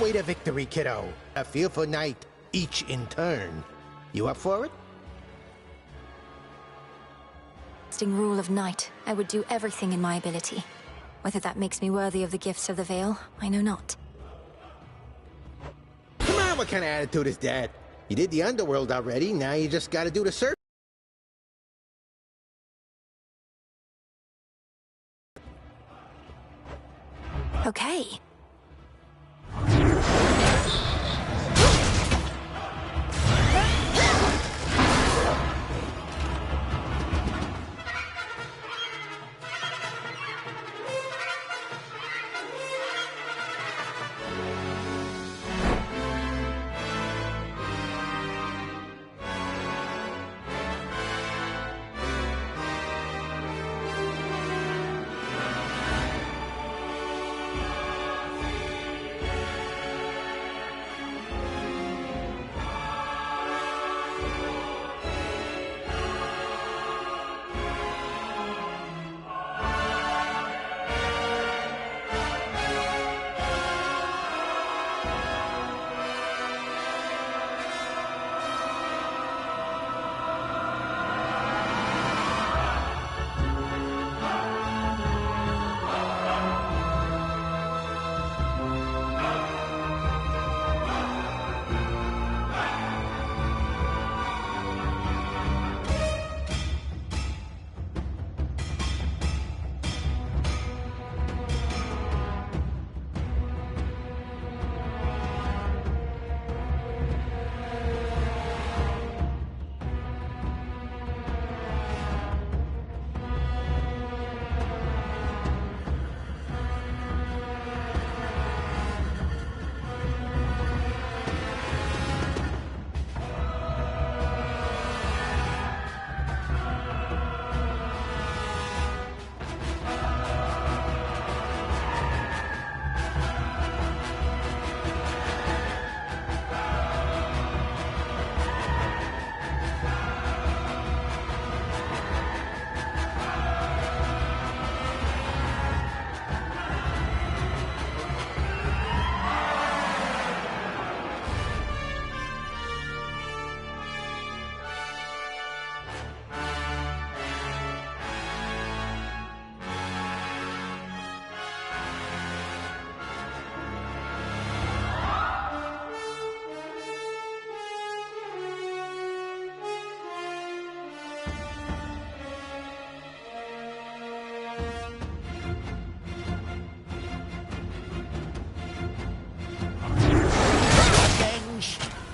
way to victory, kiddo. A fearful night, each in turn. You up for it? Rule of night, I would do everything in my ability. Whether that makes me worthy of the gifts of the Veil, I know not. Come on, what kind of attitude is that? You did the underworld already, now you just gotta do the surface. Okay.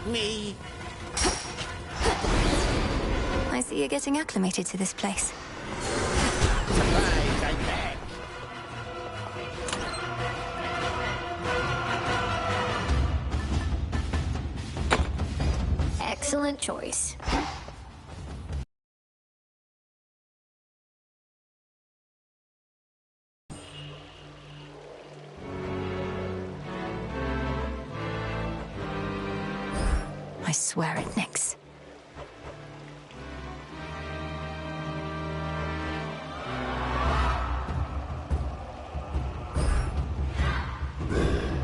Me. I see you're getting acclimated to this place. Surprise, I'm back. Excellent choice. I swear it, Nyx.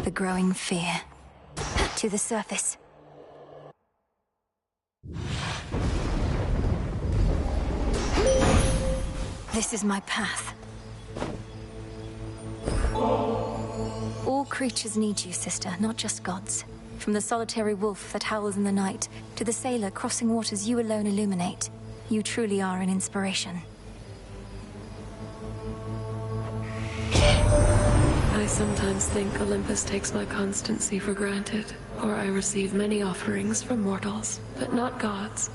The growing fear. To the surface. This is my path. All creatures need you, sister, not just gods. From the solitary wolf that howls in the night, to the sailor crossing waters you alone illuminate. You truly are an inspiration. I sometimes think Olympus takes my constancy for granted, or I receive many offerings from mortals, but not gods.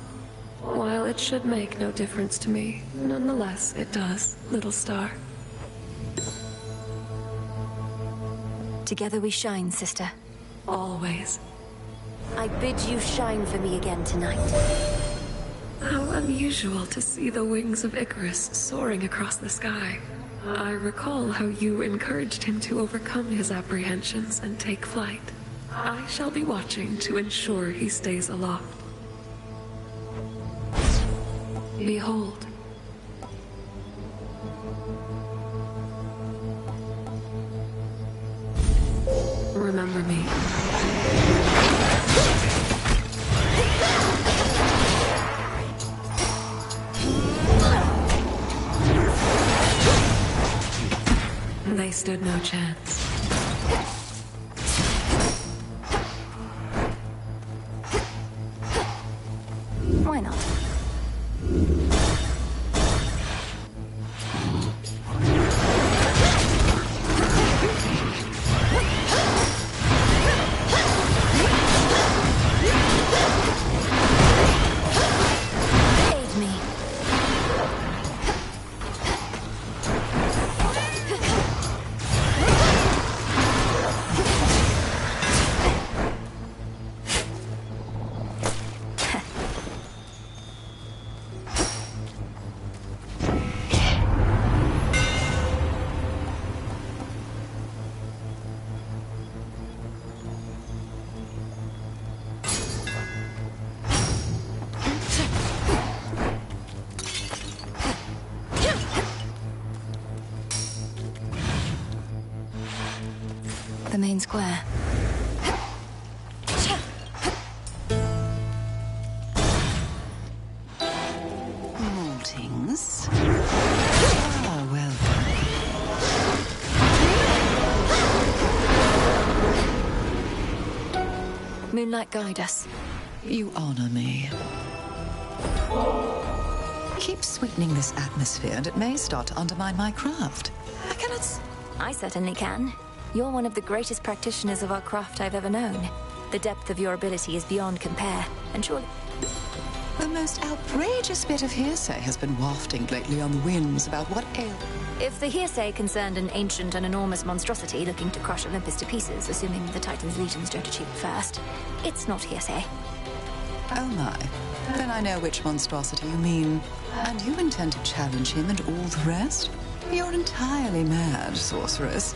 While it should make no difference to me, nonetheless it does, little star. Together we shine, sister. Always. I bid you shine for me again tonight. How unusual to see the wings of Icarus soaring across the sky. I recall how you encouraged him to overcome his apprehensions and take flight. I shall be watching to ensure he stays aloft. Behold. remember me. They stood no chance. Why not? Aid me. The main square. Maltings. Ah, well. Moonlight, guide us. You honor me. Keep sweetening this atmosphere, and it may start to undermine my craft. I cannot. I certainly can. You're one of the greatest practitioners of our craft I've ever known. The depth of your ability is beyond compare, and surely... The most outrageous bit of hearsay has been wafting lately on the winds about what ails. If the hearsay concerned an ancient and enormous monstrosity looking to crush Olympus to pieces, assuming the Titan's legions don't achieve it first, it's not hearsay. Oh my. Then I know which monstrosity you mean. And you intend to challenge him and all the rest? You're entirely mad, sorceress.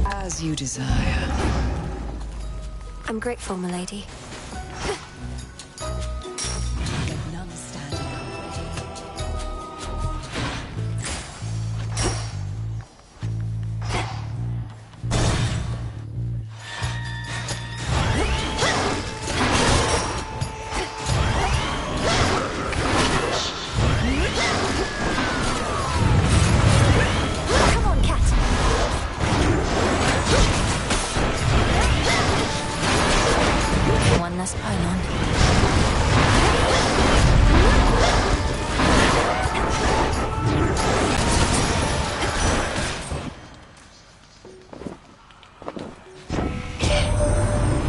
As you desire. I'm grateful, milady. Let none stand in our Come on, cat! One less pylon.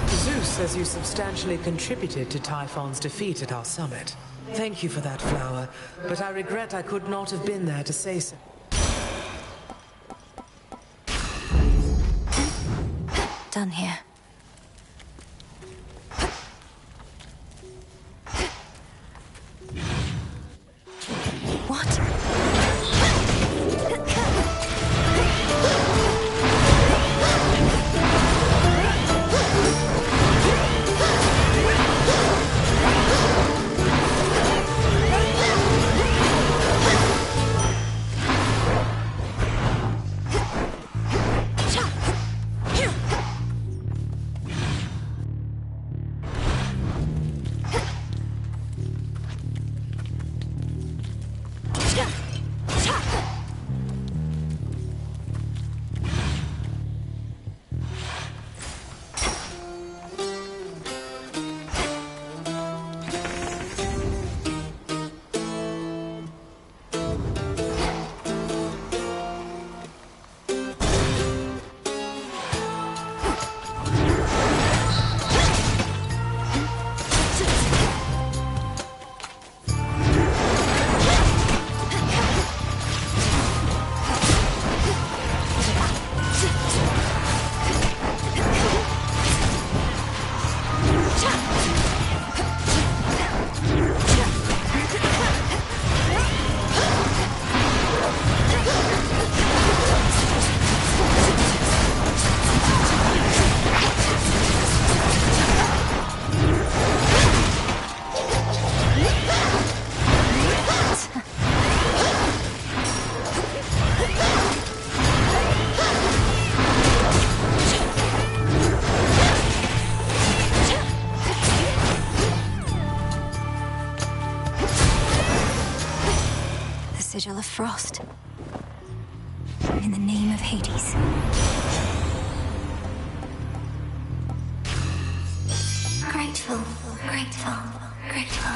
Zeus says you substantially contributed to Typhon's defeat at our summit. Thank you for that, Flower, but I regret I could not have been there to say so. Done here. What? sigil of frost. In the name of Hades. Grateful, grateful, grateful.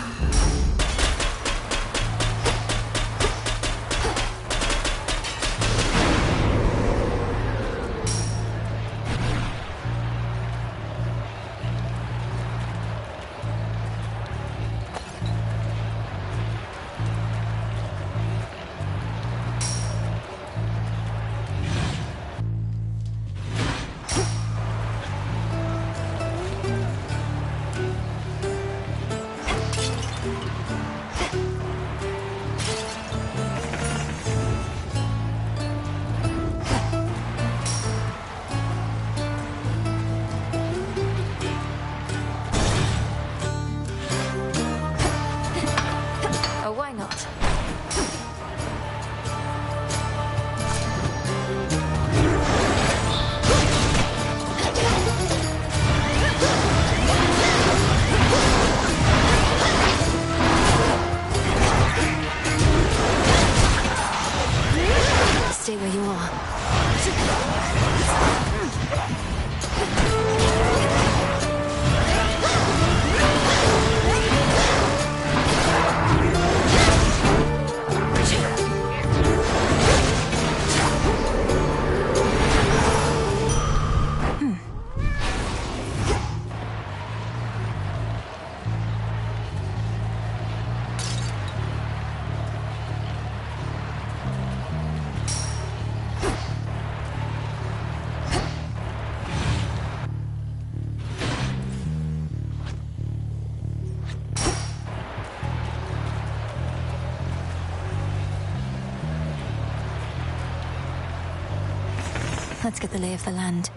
Stay where you are. Let's get the lay of the land.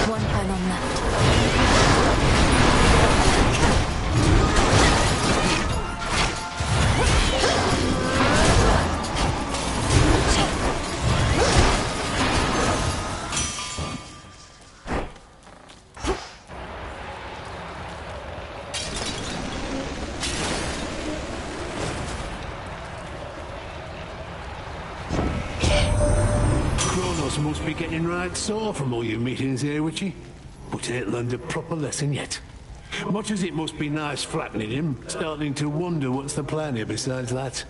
One pylon left. Must be getting right sore from all your meetings here, Witchy. But ain't learned a proper lesson yet. Much as it must be nice flattening him, starting to wonder what's the plan here besides that.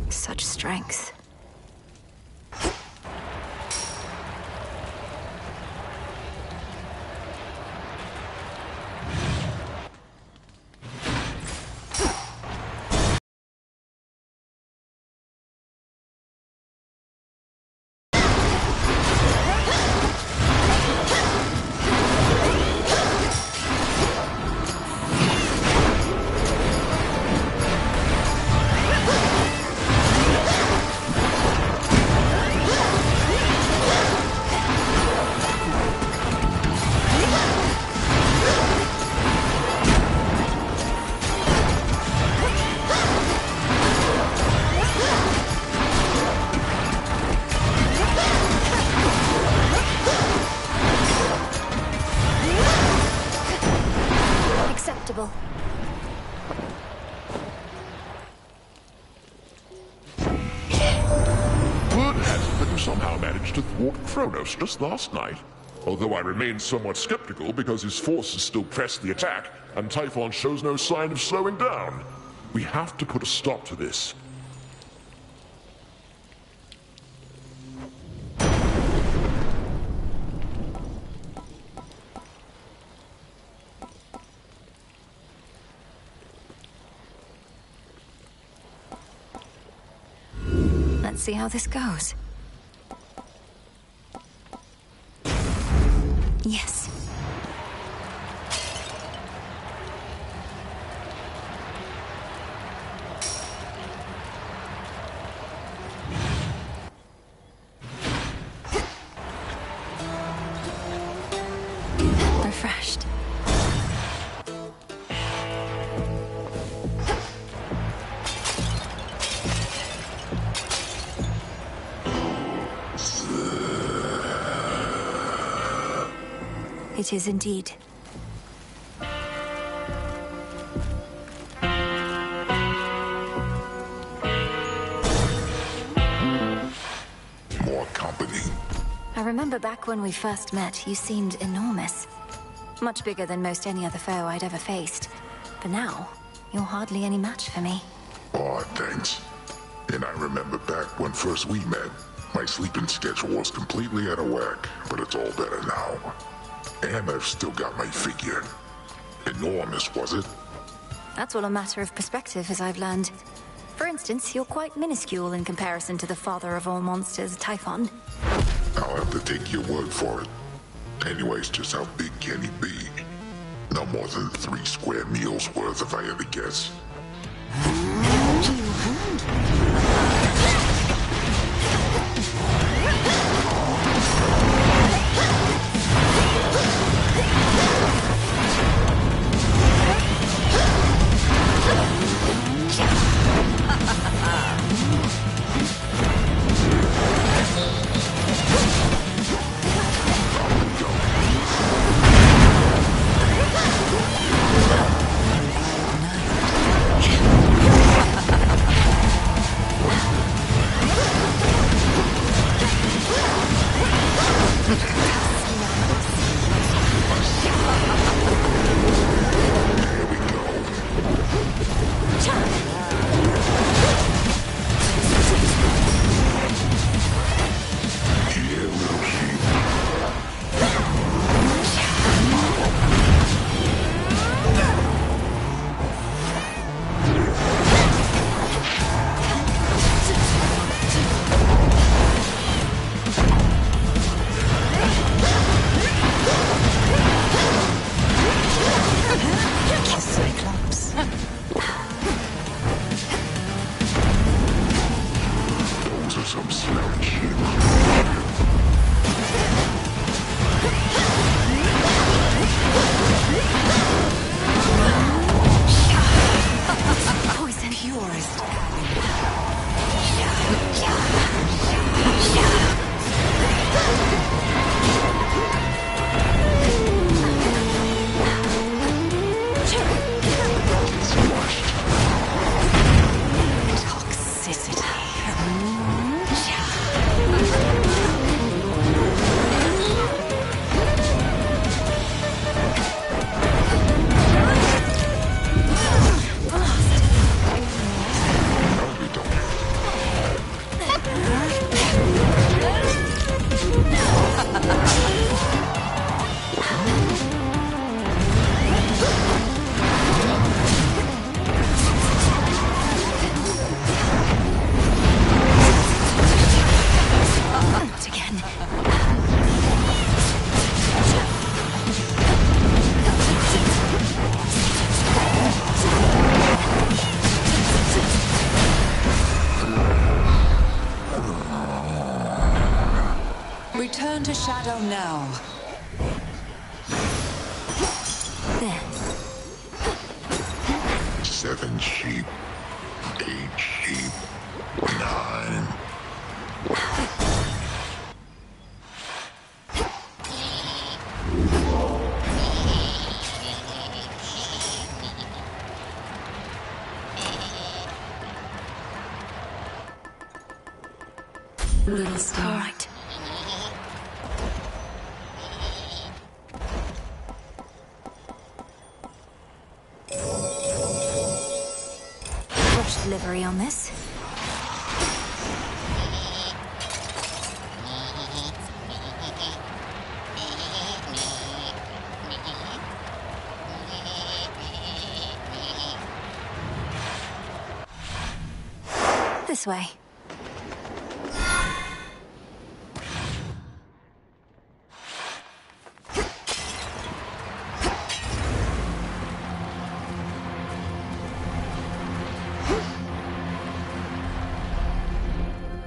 Such strength. Acceptable. Word has it that you somehow managed to thwart Kronos just last night. Although I remain somewhat skeptical because his forces still press the attack, and Typhon shows no sign of slowing down. We have to put a stop to this. Let's see how this goes. Yes. It is indeed. More company. I remember back when we first met, you seemed enormous. Much bigger than most any other foe I'd ever faced. But now, you're hardly any match for me. Aw, thanks. And I remember back when first we met, my sleeping schedule was completely out of whack, but it's all better now. And I've still got my figure. Enormous, was it? That's all a matter of perspective, as I've learned. For instance, you're quite minuscule in comparison to the father of all monsters, Typhon. I'll have to take your word for it. Anyways, just how big can he be? No more than 3 square meals worth, if I had to guess. Return to Shadow now. There. 7 sheep, 8 sheep, 9. Little star. All right. Rush delivery on this. This way.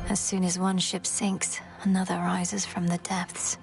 As soon as one ship sinks, another rises from the depths.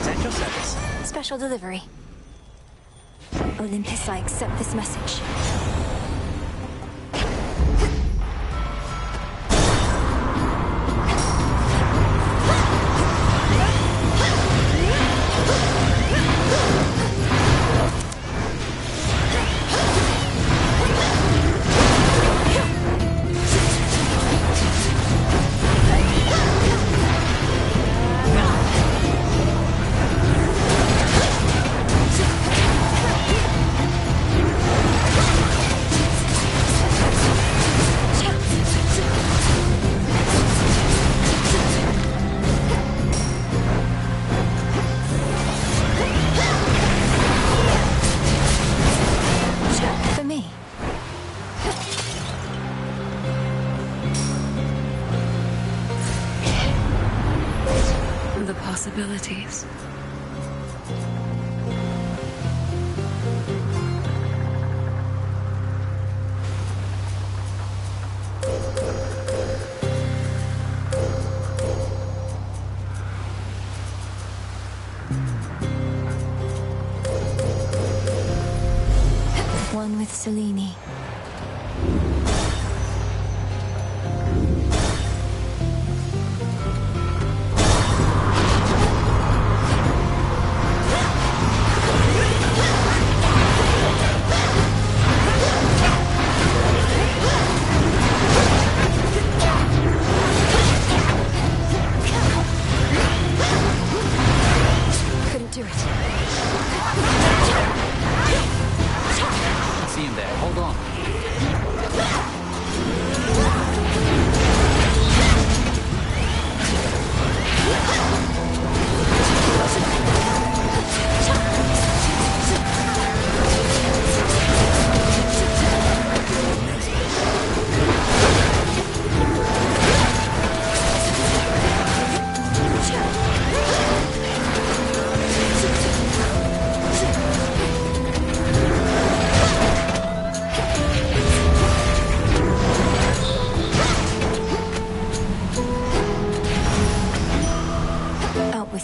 At your service. Special delivery. Olympus, I accept this message. Possibilities. One with Selene.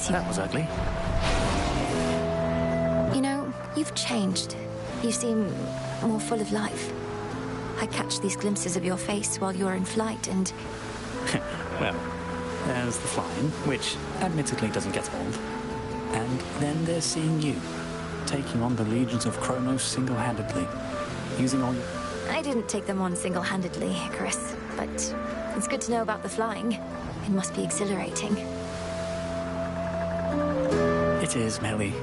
That was ugly. You know, you've changed. You seem more full of life. I catch these glimpses of your face while you're in flight and... Well, there's the flying, which admittedly doesn't get old. And then there's seeing you, taking on the legions of Kronos single-handedly, using all your... I didn't take them on single-handedly, Chris, but it's good to know about the flying. It must be exhilarating. It is, Melly.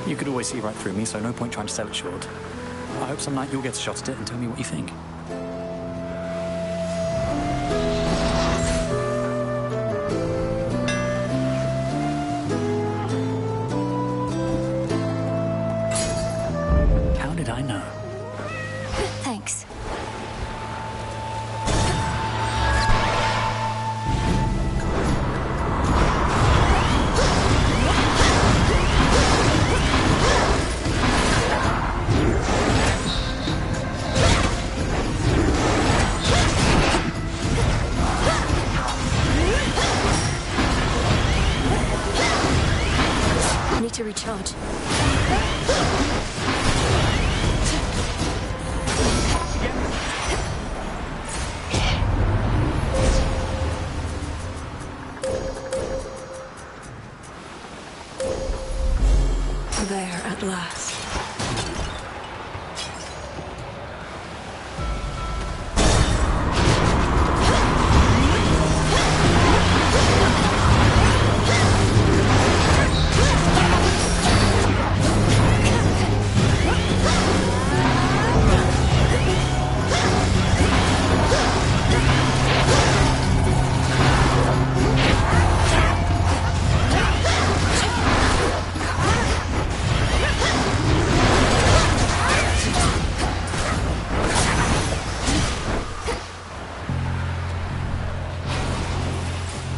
You could always see right through me, so no point trying to sell it short. I hope some night you'll get a shot at it and tell me what you think. How did I know? Thanks. To recharge. There at last.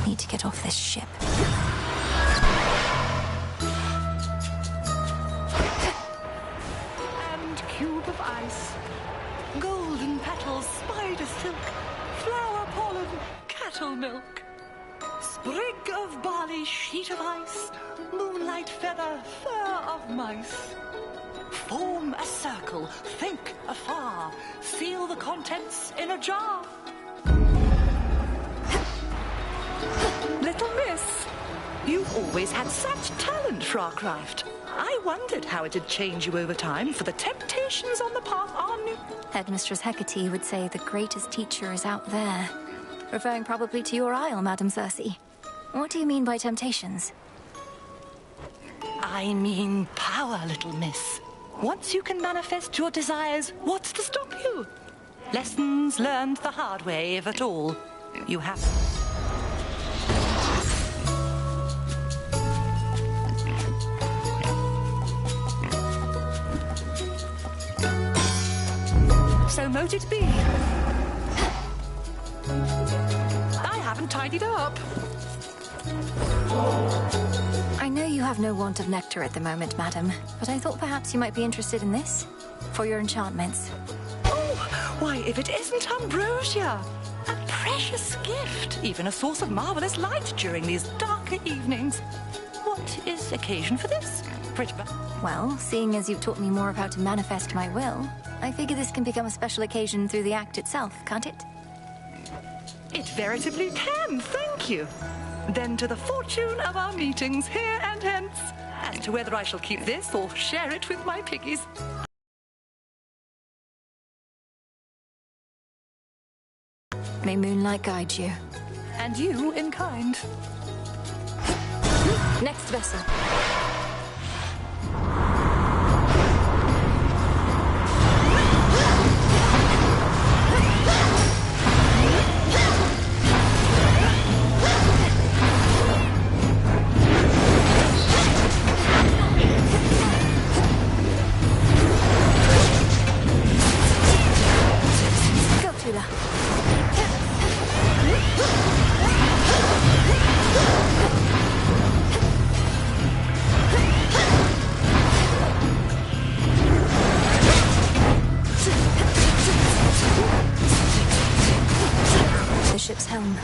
Need to get off this ship. And cube of spider silk, flower pollen, cattle milk. Sprig of barley, sheet of ice, moonlight feather, fur of mice. Form a circle, think afar, seal the contents in a jar. Little miss, you've always had such talent for our craft. I wondered how it'd change you over time, for the temptations on the path are new. Headmistress Hecate would say the greatest teacher is out there. Referring probably to your isle, Madam Circe. What do you mean by temptations? I mean power, little miss. Once you can manifest your desires, what's to stop you? Lessons learned the hard way, if at all. You have... So mote it be. I haven't tidied up. I know you have no want of nectar at the moment, madam, but I thought perhaps you might be interested in this for your enchantments. Oh, why, if it isn't ambrosia! A precious gift, even a source of marvelous light during these darker evenings. What is the occasion for this? Well, seeing as you've taught me more of how to manifest my will, I figure this can become a special occasion through the act itself, can't it? It veritably can, thank you. Then to the fortune of our meetings here and hence, as to whether I shall keep this or share it with my piggies. May moonlight guide you. And you in kind. Next vessel. Ship's helm.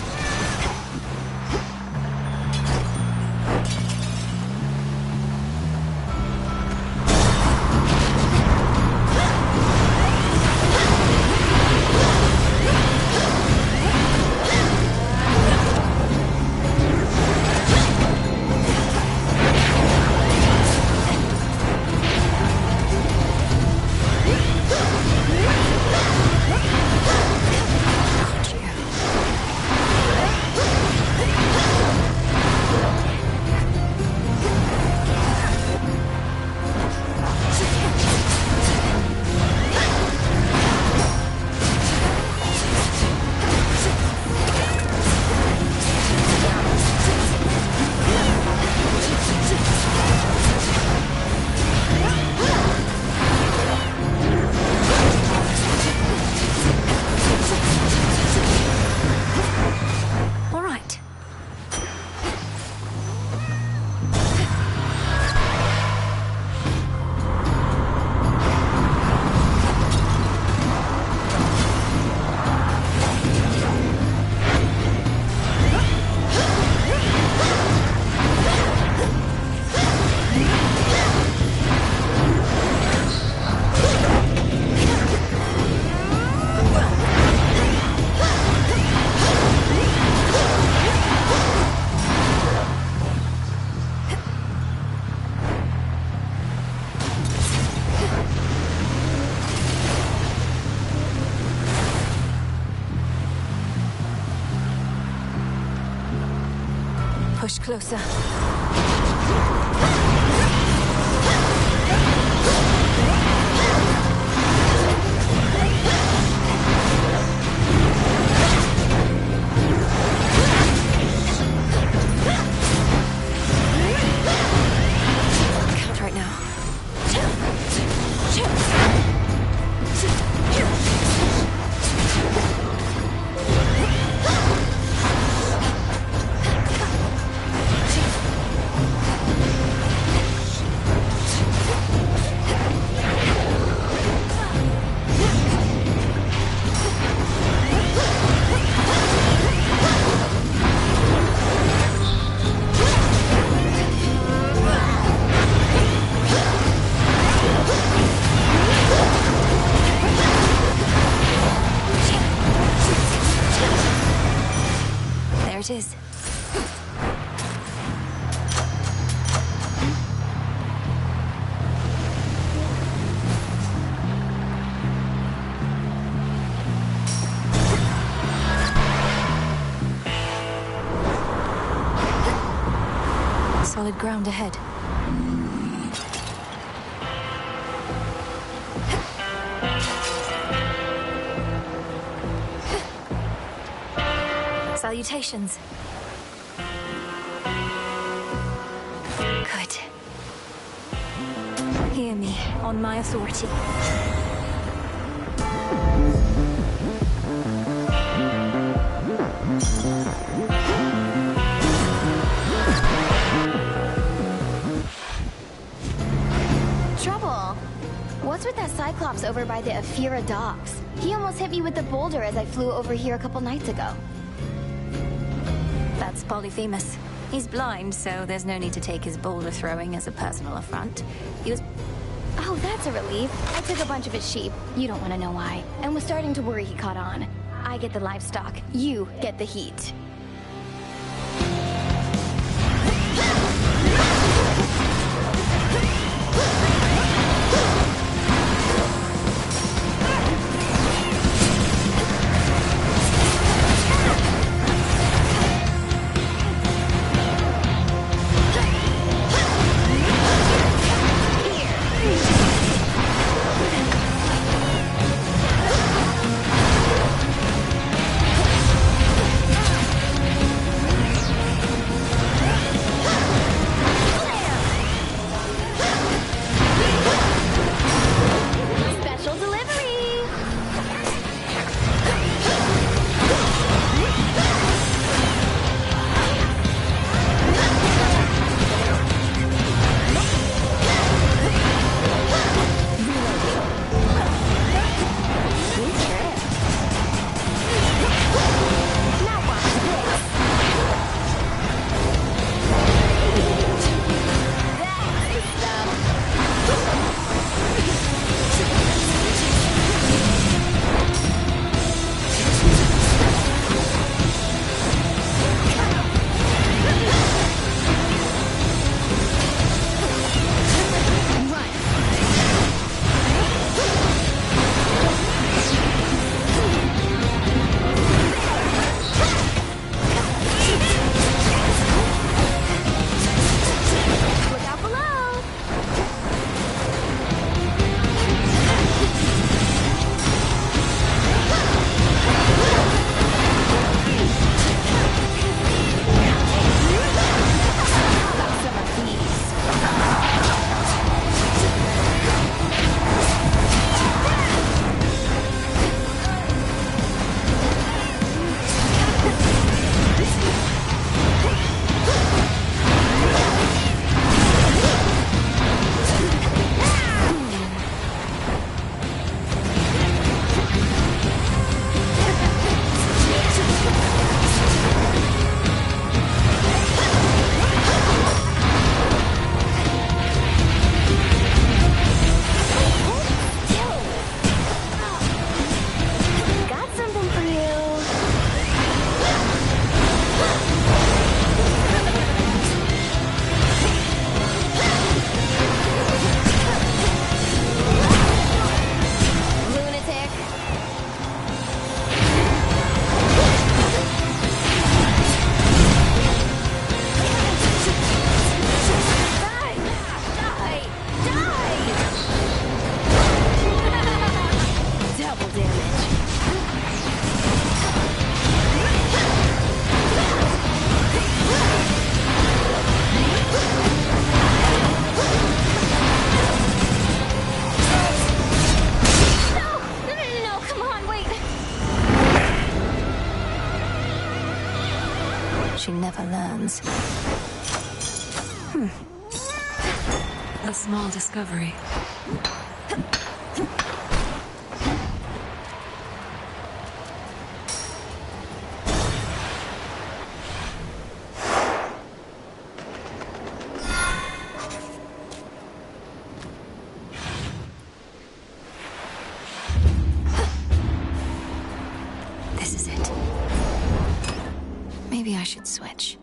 Push closer. Can't right now. it is. Solid ground ahead. Salutations. Good. Hear me, on my authority. Trouble. What's with that Cyclops over by the Aphira docks? He almost hit me with the boulder as I flew over here a couple nights ago. That's Polyphemus. He's blind, so there's no need to take his boulder throwing as a personal affront. He was... Oh, that's a relief. I took a bunch of his sheep, you don't want to know why, and was starting to worry he caught on. I get the livestock, you get the heat. She never learns. A small discovery. Maybe I should switch.